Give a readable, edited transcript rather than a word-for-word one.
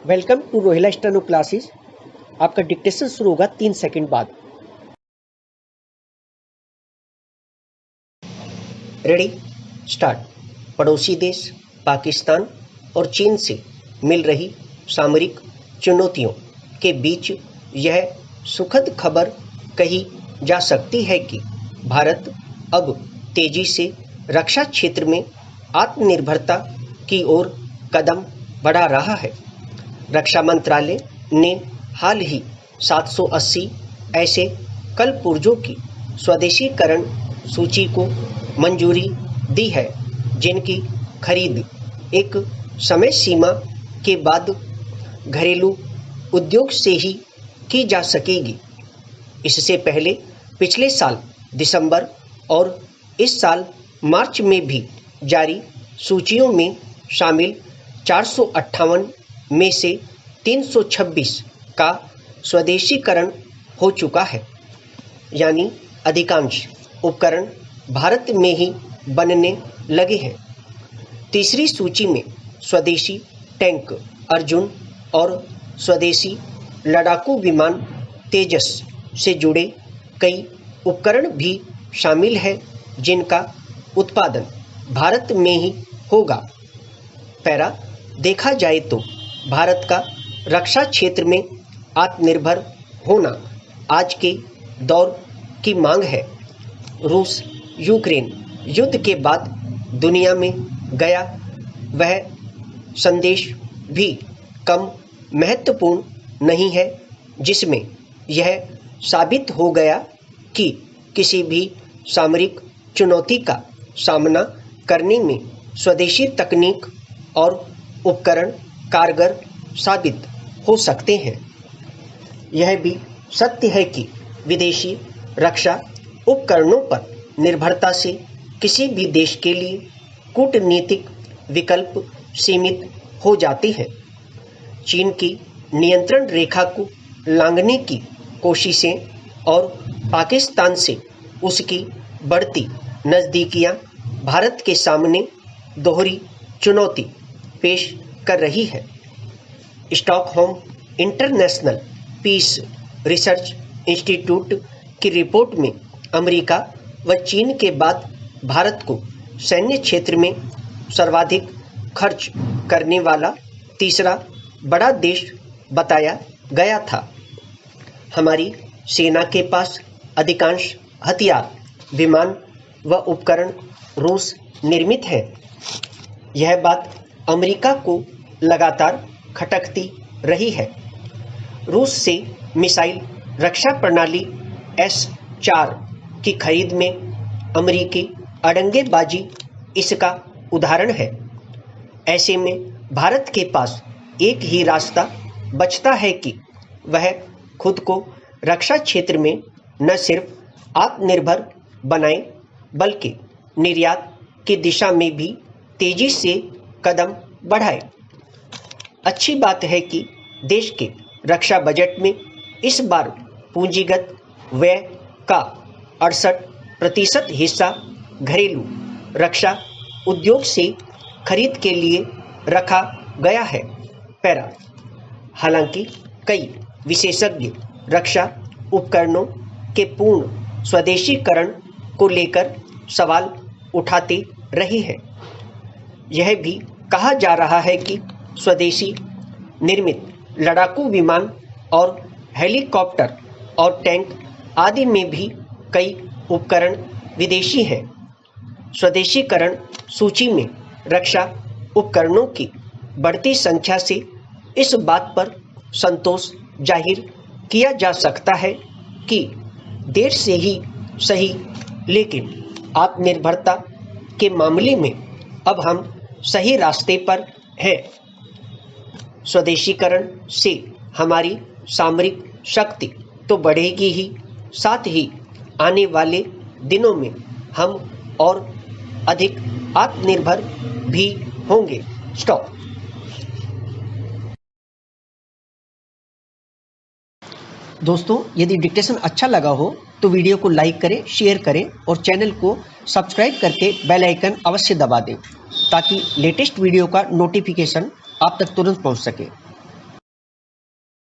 Welcome to Rohila steno classes. आपका dictation शुरू होगा 3 सेकंड बाद। Ready, start. पड़ोसी देश पाकिस्तान और चीन से मिल रही सामरिक चुनौतियों के बीच यह सुखद खबर कही जा सकती है कि भारत अब तेजी से रक्षा क्षेत्र में आत्मनिर्भरता की ओर कदम बढ़ा रहा है। रक्षा मंत्रालय ने हाल ही 780 ऐसे कलपुर्जों की स्वदेशीकरण सूची को मंजूरी दी है, जिनकी खरीद एक समय सीमा के बाद घरेलू उद्योग से ही की जा सकेगी। इससे पहले पिछले साल दिसंबर और इस साल मार्च में भी जारी सूचियों में शामिल 458 में से 326 का स्वदेशीकरण हो चुका है, यानी अधिकांश उपकरण भारत में ही बनने लगे हैं। तीसरी सूची में स्वदेशी टैंक अर्जुन और स्वदेशी लड़ाकू विमान तेजस से जुड़े कई उपकरण भी शामिल हैं, जिनका उत्पादन भारत में ही होगा। पैरा देखा जाए तो भारत का रक्षा क्षेत्र में आत्मनिर्भर होना आज के दौर की मांग है। रूस यूक्रेन युद्ध के बाद दुनिया में गया वह संदेश भी कम महत्वपूर्ण नहीं है, जिसमें यह साबित हो गया कि किसी भी सामरिक चुनौती का सामना करने में स्वदेशी तकनीक और उपकरण कारगर साबित हो सकते हैं। यह भी सत्य है कि विदेशी रक्षा उपकरणों पर निर्भरता से किसी भी देश के लिए कूटनीतिक विकल्प सीमित हो जाते हैं। चीन की नियंत्रण रेखा को लांघने की कोशिशें और पाकिस्तान से उसकी बढ़ती नज़दीकियां भारत के सामने दोहरी चुनौती पेश कर रही है। Stockholm International Peace Research Institute की रिपोर्ट में अमेरिका व चीन के बाद भारत को सैन्य क्षेत्र में सर्वाधिक खर्च करने वाला तीसरा बड़ा देश बताया गया था। हमारी सेना के पास अधिकांश हथियार, विमान व उपकरण रूस निर्मित हैं। यह बात अमेरिका को लगातार खटकती रही है। रूस से मिसाइल रक्षा प्रणाली S-4 की खरीद में अमेरिकी अड़ंगेबाजी इसका उदाहरण है। ऐसे में भारत के पास एक ही रास्ता बचता है कि वह खुद को रक्षा क्षेत्र में न सिर्फ आत्मनिर्भर बनाए, बल्कि निर्यात की दिशा में भी तेजी से कदम बढ़ाए। अच्छी बात है कि देश के रक्षा बजट में इस बार पूंजीगत व्यय का 68% हिस्सा घरेलू रक्षा उद्योग से खरीद के लिए रखा गया है। पैरा, हालांकि कई विशेषज्ञ रक्षा उपकरणों के पूर्ण स्वदेशीकरण को लेकर सवाल उठाते रहे हैं। यह भी कहा जा रहा है कि स्वदेशी निर्मित लड़ाकू विमान और हेलीकॉप्टर और टैंक आदि में भी कई उपकरण विदेशी हैं। स्वदेशीकरण सूची में रक्षा उपकरणों की बढ़ती संख्या से इस बात पर संतोष जाहिर किया जा सकता है कि देर से ही सही, लेकिन आत्मनिर्भरता के मामले में अब हम सही रास्ते पर हैं। स्वदेशीकरण से हमारी सामरिक शक्ति तो बढ़ेगी ही, साथ ही आने वाले दिनों में हम और अधिक आत्मनिर्भर भी होंगे। स्टॉप। दोस्तों, यदि डिक्टेशन अच्छा लगा हो तो वीडियो को लाइक करें, शेयर करें और चैनल को सब्सक्राइब करके बेल आइकन अवश्य दबा दें, ताकि लेटेस्ट वीडियो का नोटिफिकेशन आप तक तुरंत पहुंच सके।